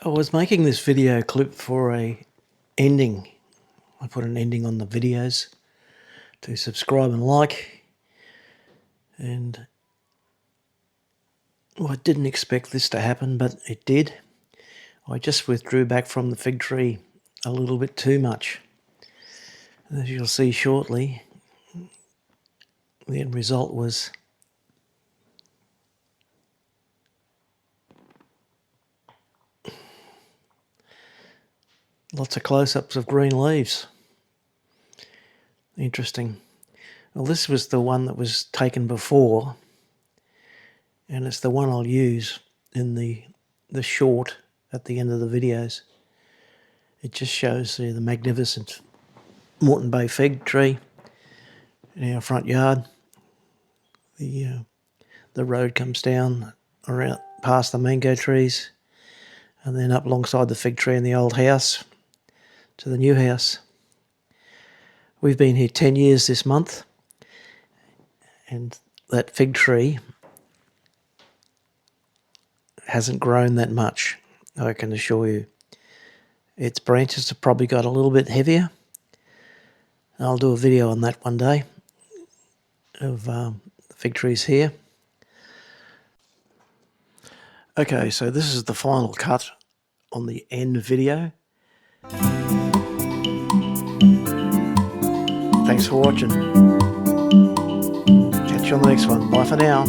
I was making this video clip for a ending. I put an ending on the videos to subscribe and like, and I didn't expect this to happen, but it did. I just withdrew back from the fig tree a little bit too much. As you'll see shortly, the end result was lots of close-ups of green leaves. Interesting. Well, this was the one that was taken before, and it's the one I'll use in the short at the end of the videos. It just shows the magnificent Moreton Bay fig tree in our front yard. The road comes down around past the mango trees and then up alongside the fig tree in the old house to the new house. We've been here 10 years this month, and that fig tree hasn't grown that much, I can assure you. Its branches have probably got a little bit heavier. I'll do a video on that one day of the fig trees here. Okay, so this is the final cut on the end video. Thanks for watching. Catch you on the next one. Bye for now.